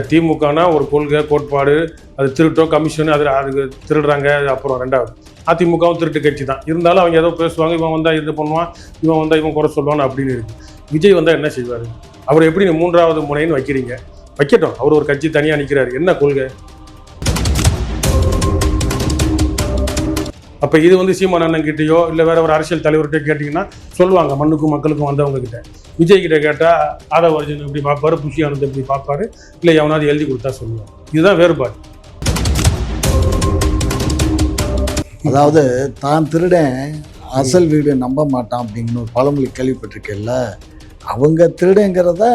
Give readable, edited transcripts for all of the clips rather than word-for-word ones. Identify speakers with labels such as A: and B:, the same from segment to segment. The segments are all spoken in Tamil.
A: திமுகனா ஒரு கொள்கை கோட்பாடு, அது திருட்டோ கமிஷனு, அதுக்கு திருடுறாங்க. அப்புறம் ரெண்டாவது அதிமுகவும் திருட்டு கட்சி தான். இருந்தாலும் அவங்க ஏதோ பேசுவாங்க, இவன் வந்தால் இது பண்ணுவான், இவன் வந்தால் இவன் குறை சொல்லுவான் அப்படின்னு இருக்கு. விஜய் வந்தால் என்ன செய்வார்? அவர் எப்படி மூன்றாவது முனைன்னு வைக்கிறீங்க? வைக்கட்டும், அவர் ஒரு கட்சி தனியாக நிற்கிறார். என்ன கொள்கை? அப்போ இது சீமான் அண்ணன் கிட்டேயோ இல்லை வேற ஒரு அரசியல் தலைவர்கிட்ட கேட்டிங்கன்னா சொல்லுவாங்க, மண்ணுக்கும் மக்களுக்கும் வந்தவங்க கிட்ட. விஜய் கிட்ட கேட்டால் ஆதவர்ஜன் இப்படி பார்ப்பாரு, புஷி ஆனந்த் இப்படி பார்ப்பாரு, இல்லை எவனாவது எழுதி கொடுத்தா சொல்லுவாங்க. இதுதான் வேறுபாடு.
B: அதாவது தான் திருடன் அசல் வீடு நம்ப மாட்டான் அப்படிங்கிற ஒரு பழமொழி கேள்விப்பட்டிருக்கேன்ல, அவங்க திருடுங்கிறத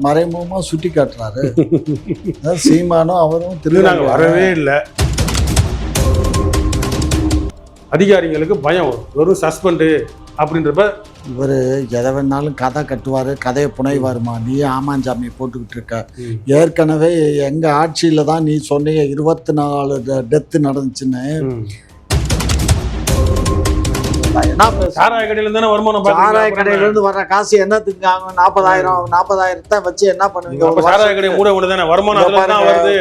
B: மறைமுகமாக சுட்டி காட்டுறாரு. சீமானும் அவரும் திருடாங்க
A: வரவே இல்லை. அதிகாரிகளுக்கு பயம் வரும், வெறும் சஸ்பெண்டு அப்படின்றப்ப
B: இவர் எதை வேணாலும் கதை கட்டுவார், கதையை புனைவாருமா. நீ ஆமாஞ்சாமி போட்டுக்கிட்டு இருக்க. ஏற்கனவே எங்கள் ஆட்சியில் தான் நீ சொன்னீங்க 24 டெத்து நடந்துச்சுன்னு.
A: சாராய கடையிலேருந்து தானே வருமானம்.
B: சாராய கடையிலேருந்து வர்ற காசு என்னத்துக்கு? 40,000 வச்சு என்ன பண்ணுவீங்க?
A: சாராய கடை மூட தானே வருமானம் வருது.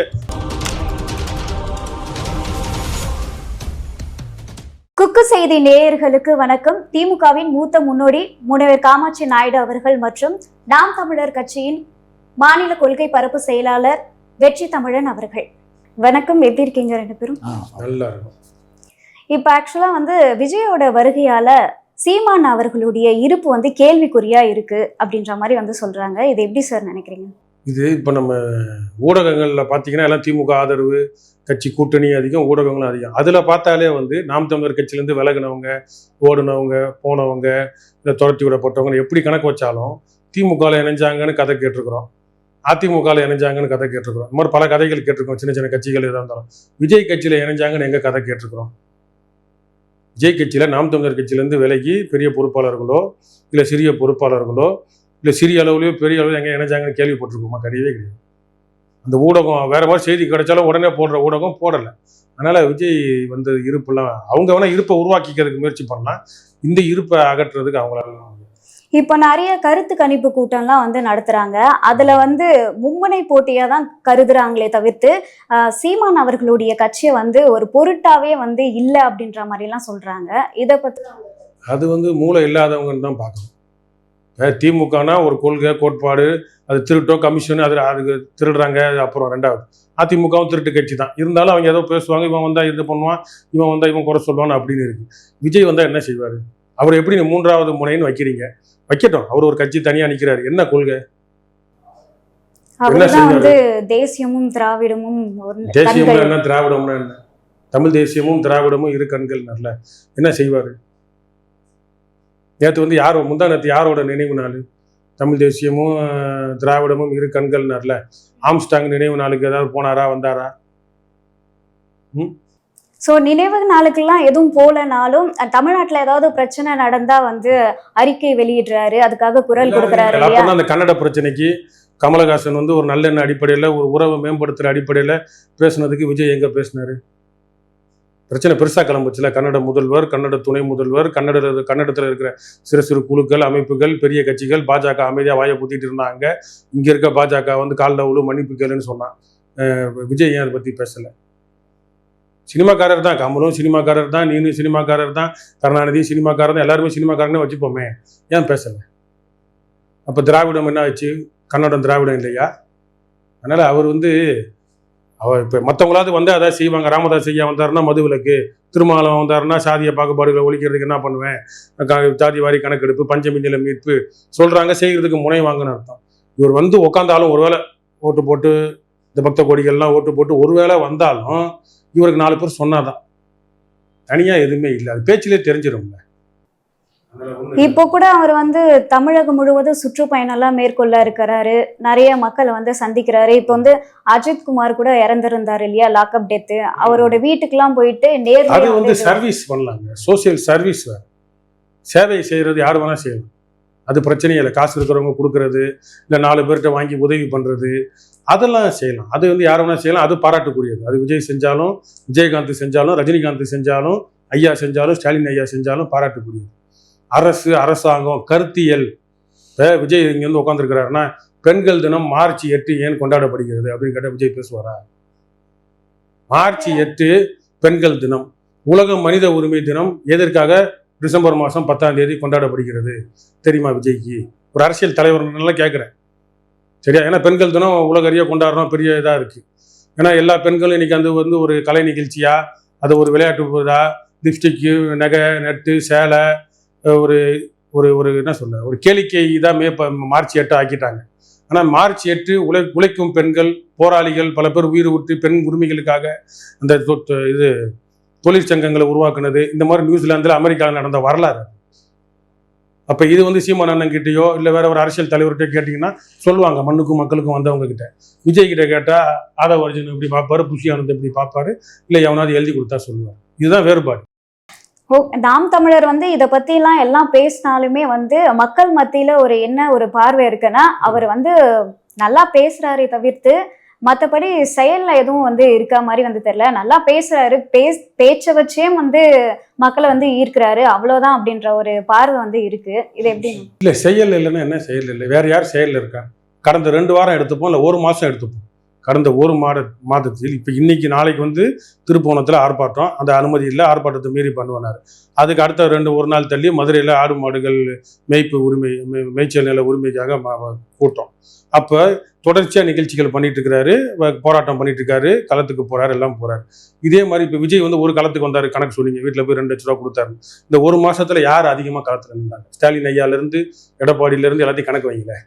C: குக்கு செய்தி நேயர்களுக்கு வணக்கம். திமுகவின் மூத்த முன்னோடி முனைவர் காமாட்சி நாயுடு அவர்கள் மற்றும் நாம் தமிழர் கட்சியின் மாநில கொள்கை பரப்பு செயலாளர் வெற்றி தமிழன் அவர்கள், வணக்கம். எப்படி இருக்கீங்க ரெண்டு பேரும்?
A: நல்லா இருக்கும்.
C: இப்ப ஆக்சுவலா விஜயோட வருகையால சீமான் அவர்களுடைய இருப்பு கேள்விக்குறியா இருக்கு அப்படின்ற மாதிரி சொல்றாங்க. இது எப்படி சார் நினைக்கிறீங்க?
A: இது இப்போ நம்ம ஊடகங்களில் பார்த்தீங்கன்னா எல்லாம் திமுக ஆதரவு, கட்சி கூட்டணி அதிகம், ஊடகங்களும் அதிகம். அதில் பார்த்தாலே நாம் தமிழர் கட்சியிலேருந்து விலகினவங்க, ஓடுனவங்க, போனவங்க, இல்லை துரத்தி விடப்பட்டவங்க எப்படி கணக்கு வச்சாலும் திமுகவில் இணைஞ்சாங்கன்னு கதை கேட்டிருக்கிறோம், அதிமுகவில் இணைஞ்சாங்கன்னு கதை கேட்டிருக்கிறோம். இந்த மாதிரி பல கதைகள் கேட்டிருக்கோம். சின்ன சின்ன கட்சிகள் எதாக இருந்தாலும் விஜய் கட்சியில் இணைஞ்சாங்கன்னு எங்கே கதை கேட்டிருக்கிறோம்? விஜய் கட்சியில் நாம் தமிழர் கட்சியிலேருந்து விலகி பெரிய பொறுப்பாளர்களோ இல்லை சிறிய பொறுப்பாளர்களோ இல்லை சிறிய அளவுலையோ பெரிய அளவில் எங்கே இணைஞ்சாங்கன்னு கேள்விப்பட்டிருக்கோமா? கிடையவே கிடையாது. அந்த ஊடகம் வேறு மாதிரி செய்தி கிடைச்சாலும் உடனே போடுற ஊடகம் போடலை. அதனால் விஜய் இருப்பெல்லாம் அவங்க வேணால் இருப்பை உருவாக்கிக்கிறதுக்கு முயற்சி பண்ணலாம். இந்த இருப்பை அகற்றுறதுக்கு அவங்களால.
C: இப்போ நிறைய கருத்து கணிப்பு கூட்டம்லாம் நடத்துறாங்க. அதுல மும்முனை போட்டியா தான் கருதுறாங்களே தவிர்த்து சீமான் அவர்களுடைய கட்சியை ஒரு பொருட்டாவே இல்லை அப்படின்ற மாதிரி எல்லாம் சொல்றாங்க. இதை பத்தி
A: அது மூளை இல்லாதவங்கன்னு தான் பார்க்கணும். திமுகனா ஒரு கொள்கை கோட்பாடு, அது திருட்டோ கமிஷனு, அதுக்கு திருடுறாங்க. அப்புறம் ரெண்டாவது அதிமுகவும் திருட்டு கட்சி தான். இருந்தாலும் அவங்க ஏதோ பேசுவாங்க, இவன் வந்தால் இது பண்ணுவான், இவன் வந்தால் இவன் குறை சொல்லுவான் அப்படின்னு இருக்கு. விஜய் வந்தால் என்ன செய்வார்? அவர் எப்படி மூன்றாவது முனைன்னு வைக்கிறீங்க? வைக்கட்டும், அவர் ஒரு கட்சி தனியாக நிற்கிறாரு. என்ன கொள்கை?
C: தேசியமும் திராவிடமும்.
A: தேசியம்னா என்ன, திராவிடம்னா என்ன? தமிழ் தேசியமும் திராவிடமும் இரு கண்கள். நல்ல என்ன செய்வார்? நேற்று யாரோ முந்தானத்து யாரோட நினைவு நாள்? தமிழ் தேசியமும் திராவிடமும் இரு கண்கள்னார்ல. ஆம்ஸ்டாங் நினைவு நாளுக்கு ஏதாவது போனாரா, வந்தாரா?
C: ஸோ நினைவு நாளுக்கெல்லாம் எதுவும் போலனாலும் தமிழ்நாட்டில் ஏதாவது பிரச்சனை நடந்தா அறிக்கை வெளியிடுறாரு, அதுக்காக குரல் கொடுக்குறாரு.
A: அப்போ அந்த கன்னட பிரச்சனைக்கு கமலஹாசன் ஒரு நல்லெண்ண அடிப்படையில், ஒரு உறவை மேம்படுத்துகிற அடிப்படையில் பேசுனதுக்கு விஜய் எங்கே பேசினாரு? பிரச்சனை பெருசாக கிளம்புச்சுல. கன்னட முதல்வர், கன்னட துணை முதல்வர், கன்னடத்தில் இருக்கிற சிறு சிறு குழுக்கள், அமைப்புகள், பெரிய கட்சிகள், பாஜக அமைதியாக வாயை புத்திட்டு இருந்தாங்க. இங்கே இருக்க பாஜக காலில் அவ்வளோ மன்னிப்பு கேளுன்னு சொன்னான். விஜய் ஏன் அதை பற்றி பேசலை? சினிமாக்காரர் தான், கமலும் சினிமாக்காரர் தான், நீனும் சினிமாக்காரர் தான், கருணாநிதி சினிமாக்காரர் தான், எல்லாருமே சினிமாக்காரனே வச்சுப்போமே. ஏன் பேசலை? அப்போ திராவிடம் என்ன ஆச்சு? கன்னடம் திராவிடம் இல்லையா? அதனால் அவர் அவர் இப்போ மற்றவங்களாவது அதை செய்வாங்க. ராமதாஸ் ஐயா வந்தாருன்னா மதுவிலக்கு, திருமாவளவன் வந்தாருன்னா சாதிய பாகுபாடுகளை ஒழிக்கிறதுக்கு என்ன பண்ணுவேன், ஜாதி வாரி கணக்கெடுப்பு, பஞ்சமி நில மீட்பு சொல்கிறாங்க. செய்கிறதுக்கு முனை வாங்கன்னு அர்த்தம். இவர் உட்காந்தாலும் ஒருவேளை ஓட்டு போட்டு, இந்த பக்த கோடிகள்லாம் ஓட்டு போட்டு ஒருவேளை வந்தாலும் இவருக்கு 4 பேர் சொன்னாதான். தனியாக எதுவுமே இல்லை. அது பேச்சிலே தெரிஞ்சிடும்ல.
C: இப்போ கூட அவர் தமிழகம் முழுவதும் சுற்றுப்பயணம்லாம் மேற்கொள்ள இருக்கிறாரு. நிறைய மக்களை சந்திக்கிறாரு. இப்போ அஜித் குமார் கூட இறந்திருந்தாரு இல்லையா, லாக்அப் டெத்து. அவரோட வீட்டுக்கெல்லாம் போயிட்டு
A: நேர்ல சர்வீஸ் பண்ணலாங்க. சோசியல் சர்வீஸ் வேறு, சேவை செய்யறது யார் வேணா செய்யலாம். அது பிரச்சனையே இல்லை. காசு இருக்கிறவங்க கொடுக்கறது, இல்லை 4 பேர்கிட்ட வாங்கி உதவி பண்ணுறது, அதெல்லாம் செய்யலாம். அது யார் வேணா செய்யலாம். அது பாராட்டுக்குரியது. அது விஜய் செஞ்சாலும், விஜயகாந்த் செஞ்சாலும், ரஜினிகாந்த் செஞ்சாலும், ஐயா செஞ்சாலும், ஸ்டாலின் ஐயா செஞ்சாலும் பாராட்டுக்குரியது. அரசு, அரசாங்கம், கருத்தியல். விஜய் இங்கே உட்காந்துருக்கிறாருன்னா பெண்கள் தினம் மார்ச் 8 ஏன் கொண்டாடப்படுகிறது அப்படின்னு கேட்டால் விஜய் பேசுவாரா? மார்ச் 8 பெண்கள் தினம். உலக மனித உரிமை தினம் எதற்காக டிசம்பர் மாதம் 10ஆம் தேதி கொண்டாடப்படுகிறது தெரியுமா விஜய்க்கு? ஒரு அரசியல் தலைவர்களெல்லாம் கேட்குறேன், சரியா? ஏன்னா பெண்கள் தினம் உலக அறிய கொண்டாடுறோம், பெரிய இதாக இருக்குது. ஏன்னா எல்லா பெண்களும் இன்னைக்கு வந்து ஒரு கலை நிகழ்ச்சியா, அது ஒரு விளையாட்டு போதா, லிப்ஸ்டிக்கு, நகை, நட்டு, சேலை, ஒரு ஒரு ஒரு என்ன சொல்ல, ஒரு கேளிக்கை இதாக மார்ச் 8 ஆக்கிட்டாங்க. ஆனால் மார்ச் 8 உழைக்கும் பெண்கள், போராளிகள் பல பேர் உயிர் விட்டு பெண் உரிமைகளுக்காக அந்த இது தொழிற்சங்கங்களை உருவாக்குனது, இந்த மாதிரி நியூசிலாந்தில் அமெரிக்காவில் நடந்த வரலாறு. அப்போ இது வந்து சீமான் அண்ணன் கிட்டேயோ இல்லை வேற ஒரு அரசியல் தலைவர்கிட்ட கேட்டிங்கன்னா சொல்லுவாங்க, மண்ணுக்கும் மக்களுக்கும் வந்தவங்க கிட்ட. விஜய் கிட்ட கேட்டால் ஆதவ அர்ஜுன் இப்படி பார்ப்பாரு, புஷி ஆனந்த் இப்படி பார்ப்பாரு, இல்லை எவனாவது எழுதி கொடுத்தா சொல்லுவார். இதுதான் வேறுபாடு.
C: நாம் தமிழர் வந்து இதை பற்றிலாம் எல்லாம் பேசினாலுமே வந்து மக்கள் மத்தியில் ஒரு பார்வை இருக்குன்னா, அவர் வந்து நல்லா பேசுகிறாரே தவிர்த்து மற்றபடி செயலில் எதுவும் வந்து இருக்கா மாதிரி வந்து தெரியல. நல்லா பேசுகிறாரு, பேச்சை வச்சே வந்து மக்களை வந்து ஈர்க்கிறாரு, அவ்வளோதான் அப்படின்ற ஒரு பார்வை வந்து இருக்குது. இது எப்படி?
A: இல்லை, செயல் இல்லைன்னா என்ன செயல் இல்லை? வேறு யார் செயல் இருக்கா? கடந்த 2 வாரம் எடுத்துப்போம், இல்லை 1 மாதம் எடுத்துப்போம். கடந்த 1 மாதத்தில் இப்போ இன்னைக்கு நாளைக்கு வந்து திருப்போணத்தில் ஆர்ப்பாட்டம், அந்த அனுமதி இல்லை, ஆர்ப்பாட்டத்தை மீறி பண்ணுவார். அதுக்கு அடுத்த 1 நாள் தள்ளி மதுரையில் ஆடு மாடுகள் மேய்ப்பு உரிமை, மேய்ச்சல் நில உரிமைக்காக கூட்டம். அப்போ தொடர்ச்சியாக நிகழ்ச்சிகள் பண்ணிட்டு இருக்கிறாரு, போராட்டம் பண்ணிட்டு இருக்காரு, களத்துக்கு போறாரு, எல்லாம் போறாரு. இதே மாதிரி இப்போ விஜய் வந்து ஒரு களத்துக்கு வந்தாரு, கணக்கு சொன்னீங்க, வீட்டில் போய் 2 லட்ச ரூபா கொடுத்தாரு. இந்த 1 மாசத்துல யார் அதிகமாக களத்தில் நின்றாங்க? ஸ்டாலின் ஐயாலேருந்து எடப்பாடியிலேருந்து எல்லாத்தையும் கணக்கு வைங்களேன்.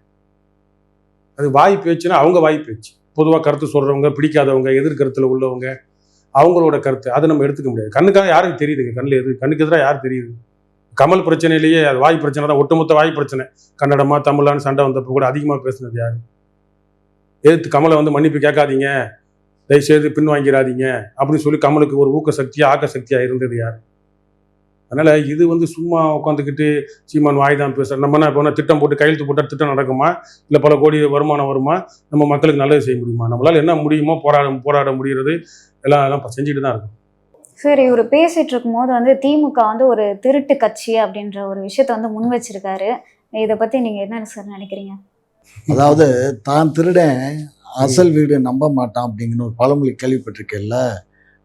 A: அது வாய் பேச்சுன்னா அவங்க வாய் பேச்சு. பொதுவாக கருத்து சொல்றவங்க, பிடிக்காதவங்க, எதிர்கருத்தில் உள்ளவங்க, அவங்களோட கருத்து அதை நம்ம எடுத்துக்க முடியாது. கண்ணுக்காக யாருக்கு தெரியுதுங்க? கண்ணுக்கு எதிராக யார் தெரியுது? கமல் பிரச்சனையிலேயே அது வாய் பிரச்சனை தான், ஒட்டுமொத்த வாய் பிரச்சனை. கன்னடமா தமிழான்னு சண்டை வந்தப்போ கூட அதிகமாக பேசுனது யாரு? எதிர்த்து கமலை வந்து மன்னிப்பு கேட்காதீங்க, தயவுசெய்து பின்வாங்கிறாதீங்க அப்படின்னு சொல்லி கமலுக்கு ஒரு ஊக்க சக்தியா, ஆக்க சக்தியா இருந்தது யார்? அதனால இது வந்து சும்மா உட்காந்துக்கிட்டு சீமான் வாய் தான் பேசுற. நம்ம என்ன இப்போ திட்டம் போட்டு கையெழுத்து போட்டால் திட்டம் நடக்குமா? இல்லை பல கோடி வருமானம் வருமா? நம்ம மக்களுக்கு நல்லது செய்ய முடியுமா? நம்மளால என்ன முடியுமோ போராட முடிகிறது எல்லாம் செஞ்சுட்டு தான் இருக்கும்.
C: சரி, இவர் பேசிட்டு இருக்கும்போது வந்து திமுக வந்து ஒரு திருட்டு கட்சி அப்படின்ற ஒரு விஷயத்த வந்து முன் வச்சிருக்காரு. இதை பத்தி நீங்க என்ன சார் நினைக்கிறீங்க?
B: அதாவது தான் திருடன் அசல் வீடு நம்ப மாட்டான் அப்படிங்கிற ஒரு பழமொழி கேள்விப்பட்டிருக்கேன்ல,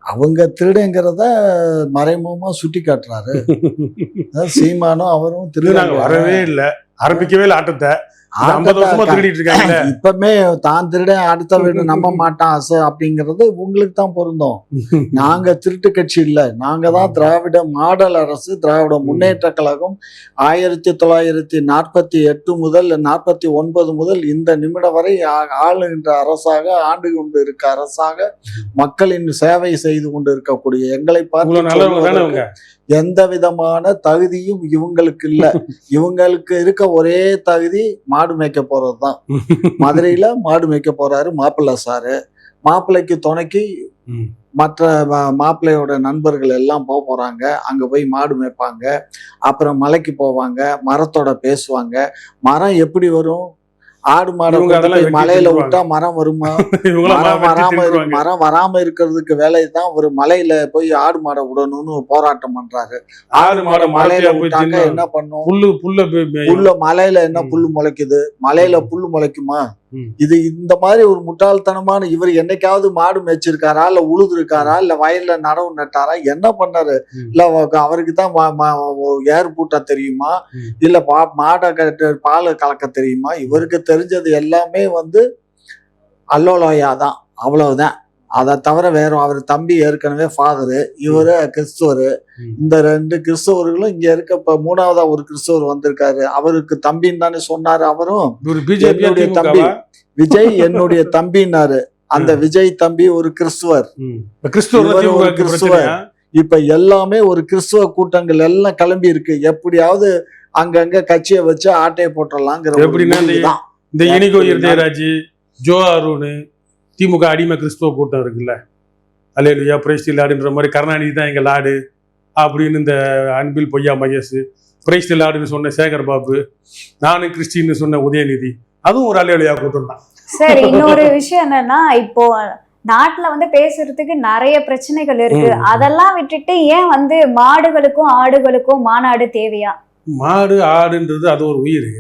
B: அவங்க திருடங்கிறத மறைமுகமா சுட்டி காட்டுறாரு. சீமானும் அவரும் திருடன்
A: வரவே இல்லை, ஆரம்பிக்கவே இல்லை ஆட்டத்தை. 50 வருஷமா திருடிட்டு இருக்காங்க.
B: இப்பமே தான் திருடன் அடுத்த வீடு நம்ப மாட்டான் அப்படிங்கிறது உங்களுக்கு தான் பொருந்தும். நாங்க திருட்டு கட்சி இல்ல, நாங்க தான் திராவிட மாடல் அரசு, திராவிட முன்னேற்ற கழகம். 1948 முதல் 49 முதல் இந்த நிமிடம் வரை ஆளுகின்ற அரசாக, ஆண்டு கொண்டு இருக்க அரசாக, மக்களின் சேவை செய்து கொண்டு இருக்கக்கூடிய எங்களை பார்த்து எந்த விதமான தகுதியும் இவங்களுக்கு இல்ல. இவங்களுக்கு இருக்க ஒரே தகுதி மாடு மேய்க்க போறதுதான். மதுரையில மாடு மேய்க்க போறாரு மாப்பிள்ளை சாரு. மாப்பிள்ளைக்கு துணைக்கு மற்ற மாப்பிள்ளையோட நண்பர்கள் எல்லாம் போறாங்க. அங்க போய் மாடு மேய்ப்பாங்க, அப்புறம் மலைக்கு போவாங்க, மரத்தோட பேசுவாங்க. மரம் எப்படி வரும்? ஆடு மாடு மலையில விட்டா மரம் வருமா? மரம் வராம இருக்கிறதுக்கு வேலை தான் ஒரு மலையில போய் ஆடு மாடை விடணும்னு போராட்டம் பண்றாரு. ஆடு மாடை மலையில விட்டாங்க என்ன பண்ணும்? புல்ல மலையில என்ன புல்லு முளைக்குது? மலையில புல்லு முளைக்குமா? இது இந்த மாதிரி ஒரு முட்டாள்தனமான, இவர் என்னைக்காவது மாடு மேய்ச்சிருக்காரா, இல்ல உழுது இருக்காரா, இல்ல வயல்ல நடவு நட்டாரா, என்ன பண்ணாரு? இல்ல அவருக்கு தான் ஏர் பூட்ட தெரியுமா, இல்ல மாடை பால் கலக்க தெரியுமா? இவருக்கு தெரிஞ்சது எல்லாமே வந்து அல்லோலோயா தான், அவ்வளவுதான். அதை தவிர வேற, அவர் தம்பி ஏற்கனவே ஃபாதரு, இவரு கிறிஸ்துவரு. இந்த 2 கிறிஸ்தவர்களும் இங்க இருக்க, இப்ப 3ஆவதா ஒரு கிறிஸ்தவர் வந்திருக்காரு, அவருக்கு தம்பின்னு தானே சொன்னாரு. அவரும் என்னுடைய தம்பி விஜய் என்னுடைய தம்பின்னாரு. அந்த விஜய் தம்பி ஒரு கிறிஸ்துவர். இப்ப எல்லாமே ஒரு கிறிஸ்துவ கூட்டங்கள் எல்லாம் கிளம்பி இருக்கு. எப்படியாவது அங்கங்க கட்சியை வச்சு ஆட்டையை போட்டுடலாங்கிற.
A: இந்த இனிகோ இருதயராஜ், ஜோ அருண், திமுக அடிமை கிறிஸ்துவ கூட்டம் இருக்குல்ல, அல்லேலூயா பிரைஸ் லாடுன்ற மாதிரி, கருணாநிதி தான் எங்க லாடு அப்படின்னு இந்த அன்பில் பொய்யா மகேஷ், பிரைஸ் லாடுன்னு சொன்ன சேகர் பாபு, நானும் கிறிஸ்டின்னு சொன்ன உதயநிதி, அதுவும் ஒரு அல்லேலூயா கூட்டம் தான்.
C: சரி, இன்னொரு விஷயம் என்னன்னா, இப்போ நாட்டுல வந்து பேசுறதுக்கு நிறைய பிரச்சனைகள் இருக்கு. அதெல்லாம் விட்டுட்டு ஏன் வந்து மாடுகளுக்கும் ஆடுகளுக்கும் மாநாடு தேவையா?
A: மாடு ஆடுன்றது அது ஒரு உயிர்.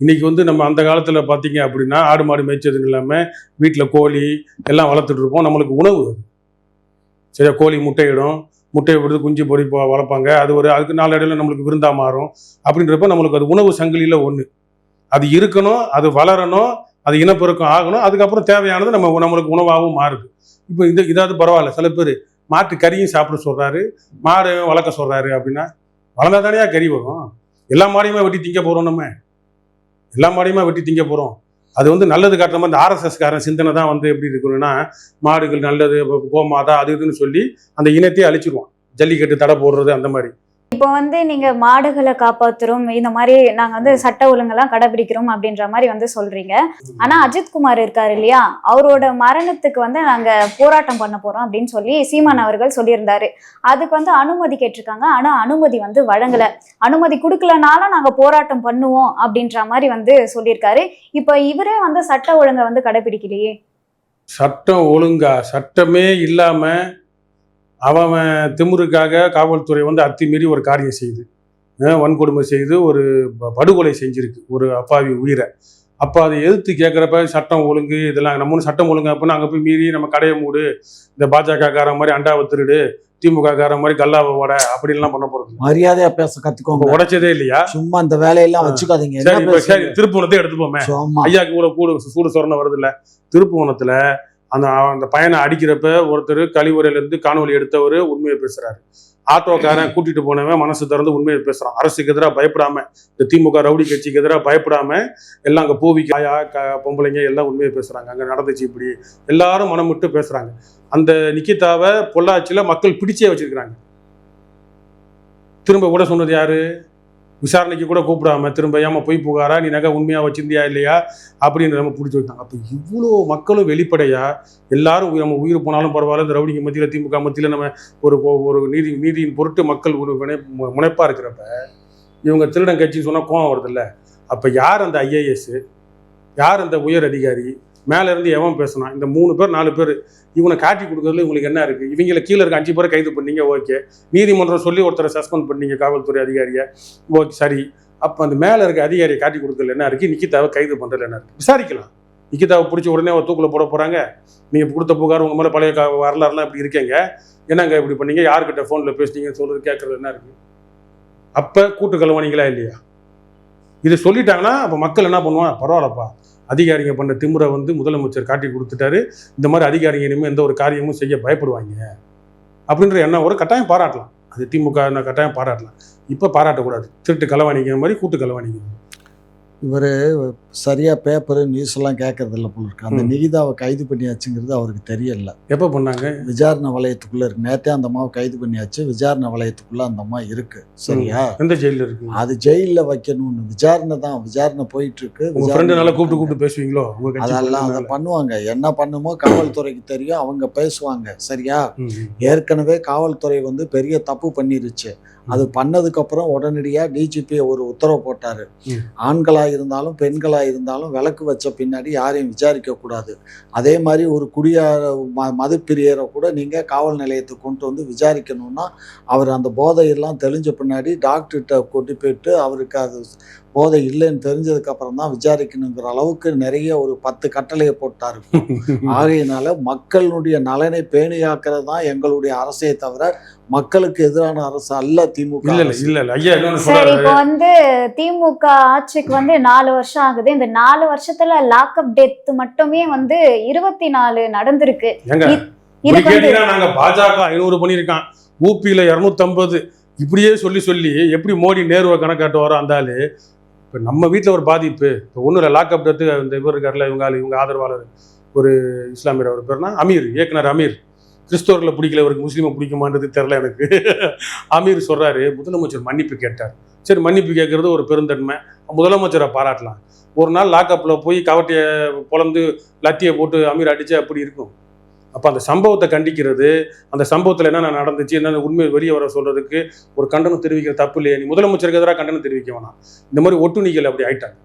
A: இன்னைக்கு வந்து நம்ம அந்த காலத்தில் பார்த்தீங்க அப்படின்னா ஆடு மாடு மேய்ச்சதுன்னு இல்லாமல் வீட்டில் கோழி எல்லாம் வளர்த்துட்டு இருப்போம். நம்மளுக்கு உணவு சரியா, கோழி முட்டையிடும், முட்டையை விடுத்து குஞ்சு பொறி வளர்ப்பாங்க. அது அதுக்கு நாளடைவில் நம்மளுக்கு விருந்தா மாறும். அப்படின்றப்ப நம்மளுக்கு அது உணவு சங்கிலியில் ஒன்று. அது இருக்கணும், அது வளரணும், அது இனப்பெருக்கம் ஆகணும். அதுக்கப்புறம் தேவையானது நம்மளுக்கு உணவாகவும் மாறுது. இப்போ இதாவது பரவாயில்ல. சில பேர் மாட்டு கறியும் சாப்பிட சொல்றாரு, மாடு வளர்க்க சொல்றாரு. அப்படின்னா வளர்ந்தா தானே கறி வரும்? எல்லா மாடையுமே வெட்டி திங்க போறோம். நம்ம எல்லா மாடையுமே வெட்டி திங்க போறோம். அது வந்து நல்லது காட்டுற மாதிரி இந்த RSS காரன் சிந்தனை தான் வந்து எப்படி இருக்கணும்னா, மாடுகள் நல்லது, கோமாதா அது இதுன்னு சொல்லி அந்த இனத்தையே அழிச்சிருவான். ஜல்லிக்கட்டு தடை போடுறது அந்த மாதிரி.
C: இப்போ வந்து நீங்க மாடுகளை காப்பாத்துறோம், இந்த மாதிரி நாங்க வந்து சட்ட ஒழுங்கெல்லாம் கடைபிடிக்கிறோம் அப்படின்ற மாதிரி வந்து சொல்றீங்க. ஆனா அஜித்குமார் இருக்காரு இல்லையா, அவரோட மரணத்துக்கு வந்து நாங்க போராட்டம் பண்ண போறோம் அப்படின்னு சொல்லி சீமான் அவர்கள் சொல்லியிருந்தாரு. அதுக்கு வந்து அனுமதி கேட்டிருக்காங்க. ஆனா அனுமதி வந்து வழங்கல. அனுமதி கொடுக்கலனாலும் நாங்க போராட்டம் பண்ணுவோம் அப்படின்ற மாதிரி வந்து சொல்லியிருக்காரு. இப்ப இவரே வந்து சட்ட ஒழுங்கை வந்து கடைபிடிக்கலையே.
A: சட்டம் ஒழுங்கா, சட்டமே இல்லாம அவன் திமிருக்காக காவல்துறை வந்து அத்துமீறி ஒரு காரியம் செய்யுது, வன்கொடுமை செய்து ஒரு படுகொலை செஞ்சிருக்கு ஒரு அப்பாவி உயிரை. அப்போ அதை எதிர்த்து கேட்குறப்ப சட்டம் ஒழுங்கு இதெல்லாம் நம்ம சட்டம் ஒழுங்கு அப்படின்னா அங்கே போய் மீறி நம்ம கடையை மூடு, இந்த பாஜக கார மாதிரி அண்டாவை திருடு, திமுக கார மாதிரி கல்லாவை உட அப்படின்லாம் பண்ண போறது.
B: மரியாதையா பேச கத்துக்கோங்க.
A: உடைச்சதே இல்லையா?
B: சும்மா இந்த வேலையெல்லாம் வச்சுக்காதீங்க.
A: சரி, திருப்புவனத்தை எடுத்துப்போமே. ஐயாக்கு இவ்வளவு சூடு சொரணை வருது இல்ல. திருப்புவனத்துல அந்த பையனை அடிக்கிறப்ப ஒருத்தர் கழிவுறையிலேருந்து காணொலி எடுத்தவர் உண்மையை பேசுறாரு. ஆட்டோக்காரன் கூட்டிட்டு போனவன் மனசு திறந்து உண்மையை பேசுறான். அரசுக்கு எதிராக பயப்படாம, இந்த திமுக ரவுடி கட்சிக்கு எதிராக பயப்படாம எல்லாம் அங்கே பூவிக்கு ஆயா பொம்பளைங்க எல்லாம் உண்மையை பேசுறாங்க. அங்கே நடந்துச்சு இப்படி எல்லாரும் மனம் விட்டு பேசுறாங்க. அந்த நிக்கிதாவை பொள்ளாச்சியில மக்கள் பிடிச்சே வச்சிருக்கிறாங்க. திரும்ப கூட சொன்னது யாரு? விசாரணைக்கு கூட கூப்பிடாம திரும்ப ஏமா போய் புகாரா, நீ நகை உண்மையா வச்சிருந்தியா இல்லையா அப்படின்னு நம்ம பிடிச்சி வைத்தாங்க. அப்போ இவ்வளோ மக்களும் வெளிப்படையா எல்லாரும் நம்ம உயிர் போனாலும் பரவாயில்ல, இந்த ரவுடிங்க மத்தியில் திமுக மத்தியில் நம்ம ஒரு நீதியின் பொருட்டு மக்கள் ஒரு முனைப்பா இருக்கிறப்ப இவங்க திருடன் கட்சின்னு சொன்னா கோவம் வருது இல்ல. அப்ப யார் அந்த IAS, யார் அந்த உயர் அதிகாரி, மேல இருந்து எவன் பேசினா? இந்த 3 பேர் 4 பேர் இவனை காட்டி கொடுக்கறதுல உங்களுக்கு என்ன இருக்கு? இவங்களை கீழே இருக்க 5 பேரை கைது பண்ணீங்க, ஓகே. நீதிமன்றம் சொல்லி ஒருத்தரை சஸ்பெண்ட் பண்ணீங்க, காவல்துறை அதிகாரியை, ஓகே சரி. அப்போ அந்த மேலே இருக்க அதிகாரியை காட்டி கொடுக்கல என்ன இருக்கு? நிக்கிதாவை கைது பண்ணுறதுல என்ன இருக்கு? விசாரிக்கலாம். நிக்கிதாவை பிடிச்ச உடனே அவர் தூக்கில் போட போறாங்க. நீங்க கொடுத்த புகார் உங்க மேலே பழைய வரலாறுலாம் இப்படி இருக்கீங்க, என்னங்க இப்படி பண்ணீங்க, யாருக்கிட்ட ஃபோனில் பேசுனீங்கன்னு சொல்றது கேட்கறது என்ன இருக்கு? அப்போ கூட்டு கலவாணிங்களா இல்லையா? இது சொல்லிட்டாங்கன்னா அப்போ மக்கள் என்ன பண்ணுவான்? பரவாயில்லப்பா, அதிகாரிங்க பண்ண திமுறை வந்து முதலமைச்சர் காட்டி கொடுத்துட்டாரு, இந்த மாதிரி அதிகாரிங்க இனிமேல் எந்த ஒரு காரியமும் செய்ய பயப்படுவாங்க அப்படின்ற எண்ணம் ஒரு கட்டாயம் பாராட்டலாம். அது திமுக கட்டாயம் பாராட்டலாம். இப்போ பாராட்டக்கூடாது. திருட்டு கலவாணிங்க மாதிரி கூட்டு கலவாணிங்க.
B: இவர் சரியா பேப்பரு நியூஸ் எல்லாம் கேட்கறது இல்லை போல இருக்கு. அந்த நிகிதாவை கைது பண்ணியாச்சுங்கிறது அவருக்கு தெரியல.
A: எப்போ பண்ணாங்க? விசாரணை
B: வலயத்துக்குள்ள இருக்கு. நேற்றே அந்த அம்மாவை கைது பண்ணியாச்சு. விசாரணை வலயத்துக்குள்ள அந்த அம்மா இருக்கு. சரியா?
A: எந்த ஜெயில இருக்கு?
B: அது ஜெயில வைக்கணும்னு விசாரணை தான், விசாரணை போயிட்டு இருக்கு.
A: கூப்பிட்டு பேசுவீங்களோ?
B: அதெல்லாம் அதை பண்ணுவாங்க. என்ன பண்ணுமோ காவல்துறைக்கு தெரியும், அவங்க பேசுவாங்க. சரியா? ஏற்கனவே காவல்துறை வந்து பெரிய தப்பு பண்ணிருச்சு. அது பண்ணதுக்கு அப்புறம் உடனடியாக DGP ஒரு உத்தரவு போட்டாரு. ஆண்களா இருந்தாலும் பெண்களா இருந்தாலும் விளக்கு வச்ச பின்னாடி யாரையும் விசாரிக்க கூடாது. அதே மாதிரி ஒரு மது பிரியரை கூட நீங்க காவல் நிலையத்துக்கு கொண்டு வந்து விசாரிக்கணும்னா அவர் அந்த போதையெல்லாம் தெளிஞ்ச பின்னாடி டாக்டர்கிட்ட கொண்டு போயிட்டு அவருக்கு அது போதை இல்லைன்னு தெரிஞ்சதுக்கு அப்புறம் தான் விசாரிக்கணுங்கிற அளவுக்கு நிறைய ஒரு 10 கட்டளையை போட்டாரு. ஆகையினால மக்களுடைய நலனை பேணியாக்குறது தான் எங்களுடைய அரசே தவிர மக்களுக்கு எதிரான அரசு அல்ல திமுக.
C: சரி, இப்போ வந்து திமுக ஆட்சிக்கு வந்து 4 வருஷம் ஆகுது. இந்த 4 வருஷத்துல லாக்அப் டெத் மட்டுமே வந்து 24 நடந்திருக்கு.
A: நாங்க பாஜக 500 பண்ணிருக்கான், ஊபியில 250, இப்படியே சொல்லி எப்படி மோடி நேருவை கணக்காட்டுவாரோ அந்த ஆளு. இப்போ நம்ம வீட்டில் ஒரு பாதிப்பு, இப்போ ஒன்றும் இல்லை, லாக்அப் டெத்து. இந்த இவர் இருக்கார்ல, இவங்க ஆதரவாளர் ஒரு இஸ்லாமியர், அவர் பேர்னா அமீர், இயக்குனர் அமீர். கிறிஸ்தவர்களை பிடிக்கல, இவருக்கு முஸ்லீமை பிடிக்குமான்றது தெரில எனக்கு. அமீர் சொல்றாரு, முதலமைச்சர் மன்னிப்பு கேட்டார். சரி, மன்னிப்பு கேட்கறது ஒரு பெருந்தன்மை, முதலமைச்சரை பாராட்டலாம். ஒரு நாள் லாக்அப்பில் போய் கவட்டையை பொழந்து லத்தியை போட்டு அமீர் அடிச்சு அப்படி இருக்கும். அப்போ அந்த சம்பவத்தை கண்டிக்கிறது, அந்த சம்பவத்தில் என்னென்ன நடந்துச்சு, என்னென்ன உண்மை வெளியே வர சொல்றதுக்கு ஒரு கண்டனம் தெரிவிக்கிற தப்பு இல்லையா? நீ முதலமைச்சருக்கு எதிராக கண்டனம் தெரிவிக்க வேணாம். இந்த மாதிரி ஒட்டுணிகள் அப்படி ஆயிட்டாங்க.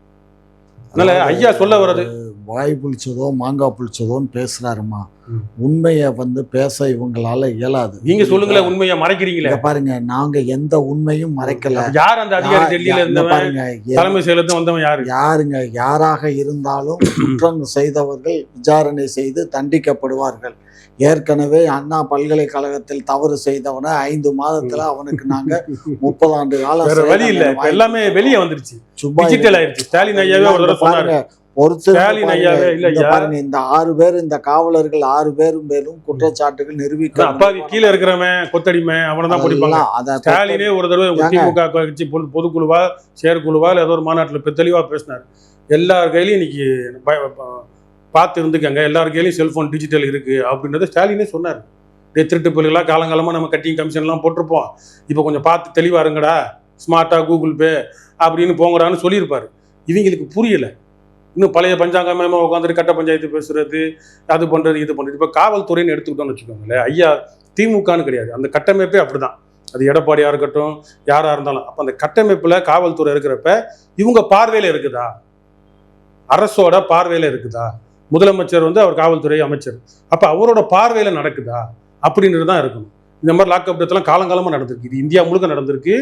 A: அதனால ஐயா சொல்ல வர்றது
B: வாய் புளிச்சதோ மாங்காய் புளிச்சதோன்னு பேசுறாருமா.
A: ம்.
B: உண்மையை பேச இவங்களால இயலாது.
A: நீங்க சொல்லுங்களேன், உண்மையா மறைக்கிறீங்களே.
B: இங்க பாருங்க, நாங்க எந்த உண்மையும் மறைக்கல.
A: யார் அந்த அதிகாரி? டெல்லியில இருந்தவன்,
B: பாருங்க,
A: தலைமை செயலகத்துல வந்தவன் யாரு?
B: யாருங்க, யாராக இருந்தாலும் குற்றம் செய்தவர்கள் விசாரணை செய்து தண்டிக்கப்படுவார்கள். ஏற்கனவே அண்ணா பல்கலைக்கழகத்தில் தவறு செய்தவன 5 மாதத்துல அவனுக்கு நாங்க 30 ஆண்டு காலம்
A: வேற வழி இல்ல. இப்ப எல்லாமே வெளியே வந்துருச்சு,
B: சும்மா
A: டிஜிட்டல் ஆயிருச்சு. ஸ்டாலின் ஐயாவே ஒரு தடவை சொன்னாரு. ஸ்டாலின் ஐயாவே இல்ல ஐயா,
B: பாருங்க, இந்த 6 பேர், இந்த காவலர்கள் 6 பேரும் குற்றச்சாட்டுகள் நிரூபிக்க
A: அப்பாவி கீழே இருக்கிறவன் கொத்தடிமை அவனதான் பிடிப்பாங்க. ஸ்டாலினே ஒரு தடவை திமுக கட்சி பொதுக்குழுவா செயற்குழுவா ஏதோ ஒரு மாநாட்டுல தெளிவா பேசினாரு. எல்லார் கையிலையும் இன்னைக்கு பார்த்து இருந்துக்கங்க, எல்லார் கையிலையும் செல்போன் டிஜிட்டல் இருக்கு அப்படின்றத ஸ்டாலினே சொன்னார். திருட்டு பிள்ளைகளா காலங்காலமா நம்ம கட்டிங் கமிஷன்லாம் போட்டிருப்போம், இப்போ கொஞ்சம் பார்த்து தெளிவா இருங்கடா, ஸ்மார்ட்டா கூகுள் பே அப்படின்னு போங்கடான்னு சொல்லியிருப்பாரு. இவங்களுக்கு புரியல. இன்னும் பழைய பஞ்சாங்கமே உட்காந்துட்டு கட்ட பஞ்சாயத்து பேசுறது, அது பண்றது இது பண்றது. இப்போ காவல்துறைன்னு எடுத்துக்கிட்டோம்னு வச்சுக்கோங்களேன், ஐயா திமுகன்னு கிடையாது, அந்த கட்டமைப்பே அப்படிதான். அது எடப்பாடியா இருக்கட்டும் யாரா இருந்தாலும், அப்போ அந்த கட்டமைப்புல காவல்துறை இருக்கிறப்ப இவங்க பார்வையில இருக்குதா, அரசோட பார்வையில இருக்குதா? முதலமைச்சர் அவர் காவல்துறை அமைச்சர், அப்ப அவரோட பார்வையில நடக்குதா அப்படின்றது தான் இருக்கணும். இந்த மாதிரி லாக்அப் டெத்லாம் காலங்காலமா நடந்திருக்கு. இது இந்தியா முழுக்க நடந்திருக்கு,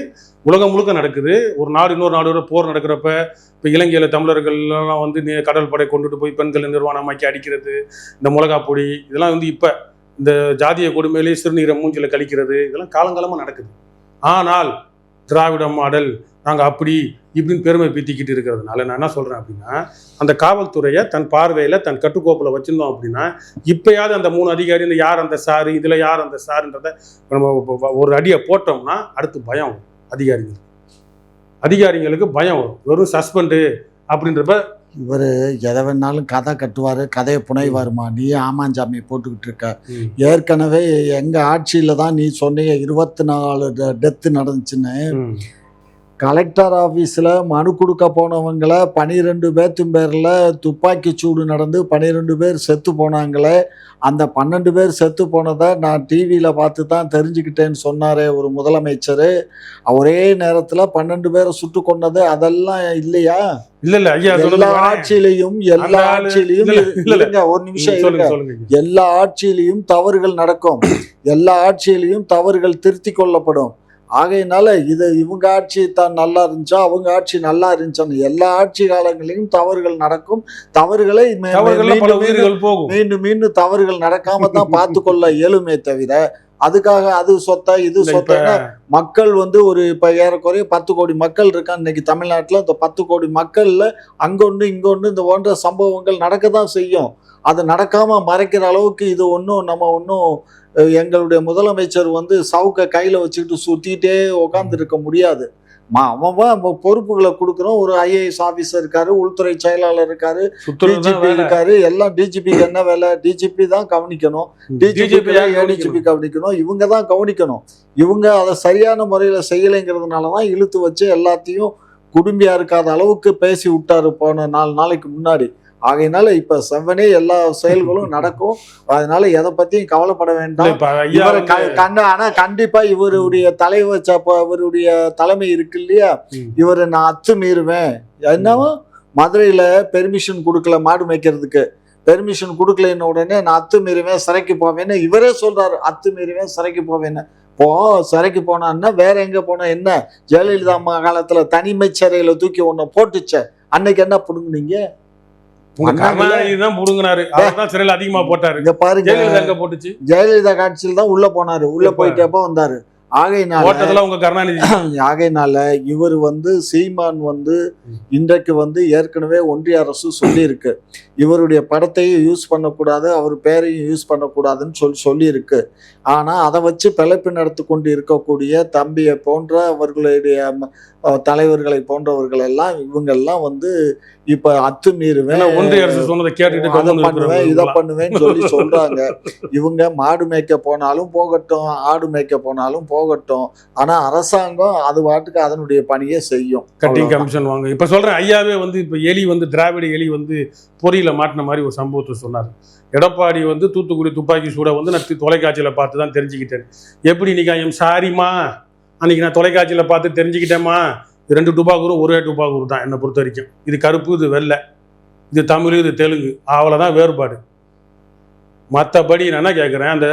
A: உலகம் முழுக்க நடக்குது. ஒரு நாடு இன்னொரு நாடோட போர் நடக்கிறப்ப இப்போ இலங்கையில தமிழர்கள்லாம் கடல் படை கொண்டுட்டு போய் பெண்களை நிர்வாணமாக்கி அடிக்கிறது, இந்த மிளகா பொடி இதெல்லாம் இப்ப இந்த ஜாதிய கொடுமையிலேயே சிறுநீரை மூஞ்சில கழிக்கிறது, இதெல்லாம் காலங்காலமா நடக்குது. ஆனால் திராவிட மாடல் நாங்க அப்படி இப்படின்னு பெருமை பீத்திக்கிட்டு இருக்கிறதுனால நான் என்ன சொல்றேன் அப்படின்னா, அந்த காவல்துறையை தன் பார்வையில தன் கட்டுக்கோப்புல வச்சிருந்தோம் அப்படின்னா, இப்பயாவது அந்த 3 அதிகாரி, இந்த யார் அந்த சாரு, இதுல யார் அந்த சாருன்றத நம்ம ஒரு அடியை போட்டோம்னா அடுத்து பயம் வரும். அதிகாரிகளுக்கு பயம் வரும். வெறும் சஸ்பெண்டு அப்படின்றப்ப
B: இவர் எதை வேணாலும் கதை கட்டுவாரு, கதையை புனைவாருமா. நீ ஆமாஞ்சாமி போட்டுக்கிட்டு இருக்க. ஏற்கனவே எங்க ஆட்சியில தான் நீ சொன்னீங்க 24 டெத்து நடந்துச்சுன்னு. கலெக்டர் ஆஃபீஸில் மனு கொடுக்க போனவங்களை 12 பேர்த்தும் பேரில் துப்பாக்கி சூடு நடந்து 12 பேர் செத்து போனாங்களே. அந்த 12 பேர் செத்து போனதை நான் டிவியில் பார்த்து தான் தெரிஞ்சுக்கிட்டேன்னு சொன்னாரே ஒரு முதலமைச்சர். ஒரே நேரத்தில் 12 பேரை சுட்டு கொண்டது அதெல்லாம் இல்லையா?
A: இல்ல ஐயா,
B: எல்லா ஆட்சியிலையும் இல்லைங்க, ஒரு நிமிஷம் இருங்க. எல்லா ஆட்சியிலையும் தவறுகள் நடக்கும், எல்லா ஆட்சியிலையும் தவறுகள் திருத்தி கொள்ளப்படும். ஆகையினால இது இவங்க ஆட்சி தான் நல்லா இருந்துச்சா அவங்க ஆட்சி நல்லா இருந்துச்சான்னு எல்லா ஆட்சி காலங்களிலும் தவறுகள் நடக்கும். தவறுகளை மீண்டும் மீண்டும் தவறுகள் நடக்காம தான் பார்த்து கொள்ள இயலுமே தவிர, அதுக்காக அது சொத்தா இது சொத்தா மக்கள் ஒரு இப்ப ஏறக்குறைய 10 கோடி மக்கள் இருக்கான் இன்னைக்கு தமிழ்நாட்டுல. இந்த 10 கோடி மக்கள்ல அங்கொன்று இங்கொன்று இந்த போன்ற சம்பவங்கள் நடக்கதான் செய்யும். அது நடக்காம மறைக்கிற அளவுக்கு இது நம்ம எங்களுடைய முதலமைச்சர் சவுக்க கையில வச்சுக்கிட்டு சுத்திட்டே உட்கார்ந்து இருக்க முடியாது. அவன் பொறுப்புகளை கொடுக்குறோம். ஒரு IAS ஆபீசர் இருக்காரு, உள்துறை செயலாளர் இருக்காரு, டிஜிபி இருக்காரு. எல்லாம் டிஜிபிக்கு என்ன வேலை? டிஜிபி தான் கவனிக்கணும், டிஜிபி கவனிக்கணும், இவங்க தான் கவனிக்கணும். இவங்க அதை சரியான முறையில செய்யலைங்கிறதுனாலதான் இழுத்து வச்சு எல்லாத்தையும் குடும்பியா இருக்காத அளவுக்கு பேசி விட்டாரு போன 4 நாளைக்கு முன்னாடி. ஆகையினால இப்ப செவ்வனே எல்லா செயல்களும் நடக்கும். அதனால எதை பத்தியும் கவலைப்பட வேண்டாம். ஆனா கண்டிப்பா இவருடைய இவருடைய தலைமை இருக்கு இல்லையா, இவரை நான் அத்துமீறுவேன். என்னவோ மதுரையில பெர்மிஷன் கொடுக்கல மாடு மேய்க்கிறதுக்கு, பெர்மிஷன் கொடுக்கலன்னு உடனே நான் அத்துமீறுவேன் சிறைக்கு போவேன்னு இவரே சொல்றாரு. அத்துமீறுவேன் சிறைக்கு போவேன்னு சிறைக்கு போனான்னா வேற எங்க போனா என்ன? ஜெயலலிதா அம்மா காலத்துல தனிமை சிறையில தூக்கி ஒன்ன போட்டுச்ச, அன்னைக்கு என்ன புடுங்குனீங்க?
A: அதிகமா போட்டாரு.
B: ஜெயலலிதா காட்சியில் தான் உள்ள போனாரு, உள்ள போயிட்டப்ப வந்தாரு. ஆகையினால இவர் சீமான் இன்றைக்கு ஏற்கனவே ஒன்றிய அரசு சொல்லி இருக்கு, இவருடைய படத்தையும் யூஸ் பண்ணக்கூடாது, அவர் பேரையும் யூஸ் பண்ணக்கூடாதுன்னு சொல்லி இருக்கு. ஆனா அதை வச்சு பிழைப்பு நடத்தி கொண்டு இருக்கக்கூடிய தம்பியை போன்ற அவர்களுடைய தலைவர்களை போன்றவர்கள் எல்லாம் இவங்கெல்லாம் இப்ப அத்துமீறுவேன்,
A: ஒன்றிய அரசு சொன்னதை கேட்டுட்டு
B: அதை பண்ணுவேன் இதை பண்ணுவேன்னு சொல்லி சொல்றாங்க. இவங்க மாடு மேய்க்க போனாலும் போகட்டும், ஆடு மேய்க்க போனாலும் போகட்டும், ஆனா அரசாங்கம் அது பாட்டுக்கு அதனுடைய பணியை செய்யும்.
A: கட்டிங் கமிஷன் வாங்க. இப்ப சொல்றேன், ஐயாவே இப்ப எலி திராவிட எலி பொறியில மாட்டின மாதிரி ஒரு சம்பவத்தை சொன்னார். எடப்பாடி தூத்துக்குடி துப்பாக்கி சூட நான் தொலைக்காட்சியில பார்த்து தான் தெரிஞ்சுக்கிட்டேன். எப்படி இன்னைக்கு சாரிமா, அன்னைக்கு நான் தொலைக்காட்சியில பார்த்து தெரிஞ்சுக்கிட்டேம்மா, 2 துப்பாக்கூரும் ஒரே துப்பாக்கூர் தான் என்னை பொறுத்த வரைக்கும். இது கருப்பு, இது வெள்ளை. இது தமிழ், இது தெலுங்கு, அவ்வளோதான் வேறுபாடு. மற்றபடி நான் என்ன கேட்குறேன், அந்த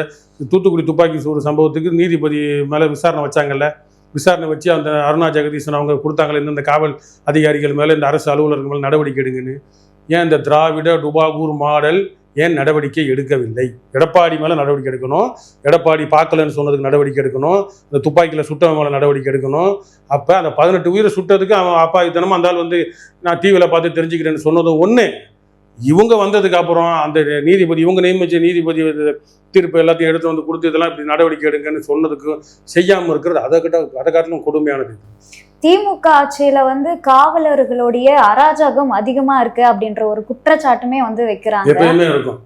A: தூத்துக்குடி துப்பாக்கி சூடு சம்பவத்துக்கு நீதிபதி மேலே விசாரணை வச்சாங்கல்ல, விசாரணை வச்சு அந்த அருணா ஜெகதீசன் அவங்க கொடுத்தாங்களே இந்த காவல் அதிகாரிகள் மேலே, இந்த அரசு அலுவலர்கள் மேலே நடவடிக்கை எடுங்கன்னு. ஏன் இந்த திராவிட டுபாகூர் மாடல் ஏன் நடவடிக்கை எடுக்கவில்லை? எடப்பாடி மேலே நடவடிக்கை எடுக்கணும், எடப்பாடி பார்க்கலன்னு சொன்னதுக்கு நடவடிக்கை எடுக்கணும், இந்த துப்பாக்கியில் சுட்டவன் மேலே நடவடிக்கை எடுக்கணும். அப்போ அந்த 18 உயிரை சுட்டதுக்கு அவன் அப்பாவித்தனமாக அந்த ஆள் வந்து நான் டிவியில் பார்த்து தெரிஞ்சுக்கிறேன்னு சொன்னது ஒன்று. இவங்க வந்ததுக்கு அப்புறம் அந்த நீதிபதி, இவங்க நியமிச்ச நீதிபதி தீர்ப்பு எல்லாத்தையும் எடுத்து வந்து கொடுத்து இதெல்லாம் இப்படி நடவடிக்கை எடுங்கன்னு சொன்னதுக்கு செய்யாமல் இருக்கிறது அதை காட்டிலும் கொடுமையானது.
C: திமுக ஆட்சியில வந்து காவலர்களுடைய அராஜகம் அதிகமா இருக்கு அப்படின்ற ஒரு குற்றச்சாட்டுமே வந்து வைக்கிறாங்க.
A: எப்பயுமே இருக்கும்.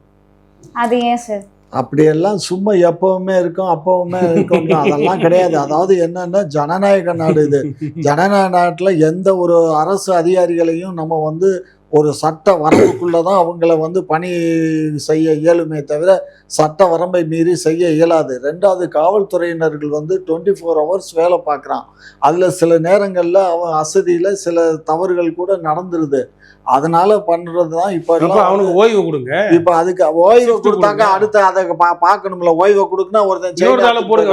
C: அது ஏன் சார்?
B: அப்படியெல்லாம் சும்மா எப்பவுமே இருக்கும் அப்பவுமே இருக்கும் அதெல்லாம் கிடையாது. அதாவது என்னன்னா, ஜனநாயக நாடு இது. ஜனநாயக நாட்டுல எந்த ஒரு அரசு அதிகாரிகளையும் நம்ம வந்து ஒரு சட்ட வரம்புக்குள்ளதான் அவங்கள வந்து பணி செய்ய இயலுமே தவிர சட்ட வரம்பை மீறி செய்ய இயலாது. ரெண்டாவது, காவல்துறையினர்கள் வந்து 24 hours வேலை பார்க்குறான். அதில் சில நேரங்களில் அவன் அசதியில் சில தவறுகள் கூட நடந்துருது. அதனால பண்றது தான். இப்போ
A: அவனுக்கு ஓய்வு கொடுங்க.
B: இப்போ அதுக்கு ஓய்வு கொடுத்தாங்க, அடுத்து அதை பார்க்கணும்ல. ஓய்வை கொடுக்குன்னா ஒருத்தன்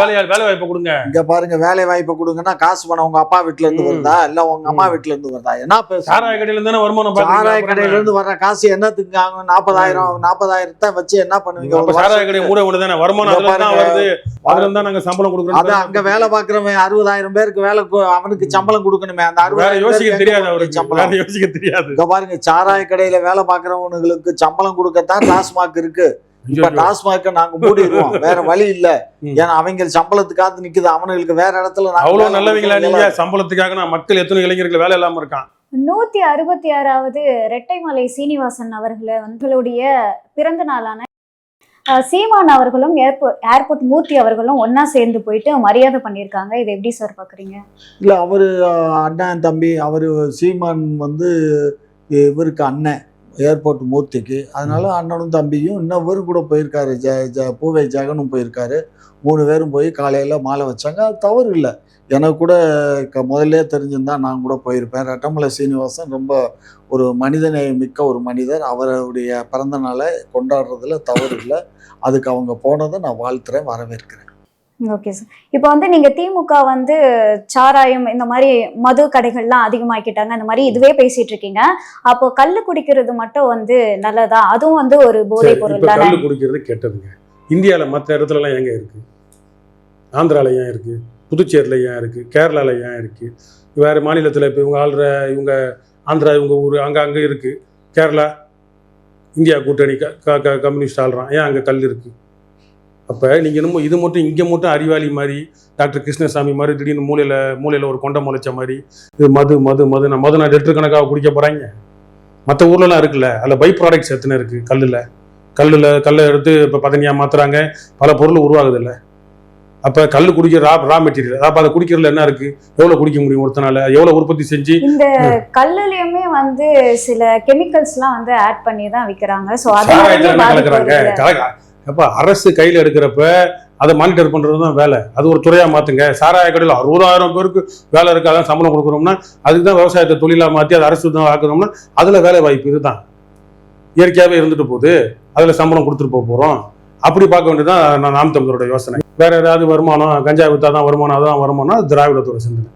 A: வேலை வாய்ப்பை கொடுங்க.
B: இங்க பாருங்க, வேலை வாய்ப்பை கொடுங்கன்னா காசு பணம் உங்க அப்பா வீட்டுல இருந்து வருதா இல்ல உங்க அம்மா வீட்டுல இருந்து வருதா? என்ன
A: சாராய கடையில இருந்து வருமானம்,
B: சாராய கடையில இருந்து வர்ற காசு என்னத்துக்கு? 40,000 வச்சு என்ன பண்ணுவீங்க?
A: சாராய கடை மூட தானே வருமானம் வருது. அதுல தான் நாங்க சம்பளம் கொடுக்குறோம்.
B: அது அங்க வேலை பாக்குறவன் 60,000 பேருக்கு வேலை, அவனுக்கு சம்பளம் கொடுக்கணுமே. அந்த 60,000
A: யோசிக்க தெரியாது அவருக்கு, சம்பளம் யோசிக்க தெரியாது.
B: இங்க பாருங்க, சாராய கடையில வேலை பாக்குறவனுங்களுக்கு சம்பளம் கொடுக்கத்தான் டாஸ்மாக் இருக்கு. இப்ப டாஸ்மாக்க நாங்க மூடிடுவோம், வேற வழி இல்ல. ஏன்னா அவங்க சம்பளத்துக்காக நிக்குது, அவனுங்களுக்கு வேற இடத்துல.
A: அவ்வளவு நல்லவங்களா நீங்க? சம்பளத்துக்காக நான் மக்கள் எத்தனை இளைஞர்கள் வேலை இல்லாம இருக்கான்.
C: 166வது ரெட்டைமலை சீனிவாசன் அவர்களுடைய பிறந்த நாளான சீமான் அவர்களும் ஏர்போர்ட் மூர்த்தி அவர்களும் ஒன்னா சேர்ந்து போயிட்டு மரியாதை பண்ணியிருக்காங்க. இதை எப்படி சார் பாக்குறீங்க?
B: இல்ல, அவரு அண்ணன் தம்பி, அவரு சீமான் வந்து இவருக்கு அண்ணன் ஏர்போர்ட் மூர்த்திக்கு. அதனால அண்ணனும் தம்பியும் இன்னொரு கூட போயிருக்காரு. பூவை ஜெகனும் போயிருக்காரு. 3 பேரும் போய் காலையில் மாலை வச்சாங்க. அது தவறு இல்லை. எனக்கு கூட முதல்ல தெரிஞ்சிருந்தா நான் கூட போயிருப்பேன். ரெட்டமலை சீனிவாசன் ரொம்ப ஒரு மனிதநேயம் மிக்க ஒரு மனிதர். அவருடைய பிறந்த நாளை கொண்டாடுறதுல தவறு இல்லை. அதுக்கு அவங்க போனதை நான் வாழ்த்துறேன், வரவேற்கிறேன்.
C: Okay sir. இப்போ வந்து நீங்க திமுக வந்து சாராயம் இந்த மாதிரி மது கடைகள்லாம் அதிகமாக்கிட்டாங்க, அந்த மாதிரி இதுவே பேசிட்டு இருக்கீங்க. அப்போ கள்ளு குடிக்கிறது மட்டும் வந்து நல்லதா? அதுவும் வந்து ஒரு போதை பொருள் தானே?
A: கள்ளு குடிக்கிறது கெட்டதுங்க. இந்தியாவில் மற்ற இடத்துலலாம் எங்க இருக்கு? ஆந்திரால ஏன் இருக்கு? புதுச்சேரியில் ஏன் இருக்கு? கேரளால ஏன் இருக்கு? வேறு மாநிலத்தில் இப்போ இவங்க ஆள்ற இவங்க ஆந்திரா இவங்க ஊர் அங்கே இருக்கு. கேரளா இந்தியா கூட்டணி கம்யூனிஸ்ட் ஆள்றான், ஏன் அங்கே கல் இருக்கு? அப்போ நீங்கள் என்னமோ இது மட்டும் இங்கே மட்டும் அறிவாளி மாதிரி, டாக்டர் கிருஷ்ணசாமி மாதிரி திடீர்னு மூலையில் ஒரு கொண்டை முளைச்ச மாதிரி இது மது நான் லிட்டர் கணக்காக குடிக்க போகிறாங்க. மற்ற ஊர்லலாம் இருக்குல்ல, அதில் பை ப்ராடக்ட்ஸ் எத்தனை இருக்குது? கல்லை எடுத்து இப்போ பதனியாக மாற்றுறாங்க, பல பொருள் உருவாகுது இல்லை. அப்போ கல் குடிக்கிற ரா மெட்டீரியல். அப்போ அதை குடிக்கிறதுல என்ன இருக்குது? எவ்வளோ குடிக்க முடியும் ஒருத்தனால? எவ்வளோ உற்பத்தி செஞ்சு?
C: இந்த கல்லுலையுமே வந்து சில கெமிக்கல்ஸ்லாம் வந்து ஆட் பண்ணி தான் விற்கிறாங்க. ஸோ அதை
A: அப்போ அரசு கையில் எடுக்கிறப்ப அதை மானிட்டர் பண்ணுறது தான் வேலை. அது ஒரு துறையாக மாற்றுங்க. சாராய கடையில் 60,000 பேருக்கு வேலை இருக்காத சம்பளம் கொடுக்குறோம்னா அதுக்கு தான் விவசாயத்தை தொழிலாக மாற்றி அதை அரசு தான் ஆக்குறோம்னா அதில் வேலை வாய்ப்பு இதுதான் இயற்கையாகவே இருந்துட்டு போகுது. அதில் சம்பளம் கொடுத்துட்டு போகிறோம். அப்படி பார்க்க வேண்டியதுதான் நாம் தமிழரோட யோசனை. வேற ஏதாவது வருமானம், கஞ்சா வித்தா தான் வருமானம், அதுதான் வருமானம், அது திராவிடத்தோட சிந்தனை.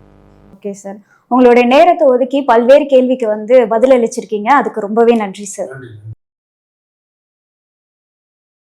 C: ஓகே சார், உங்களுடைய நேரத்தை ஒதுக்கி பல்வேறு கேள்விக்கு வந்து பதில் அளிச்சிருக்கீங்க. அதுக்கு ரொம்பவே நன்றி சார்.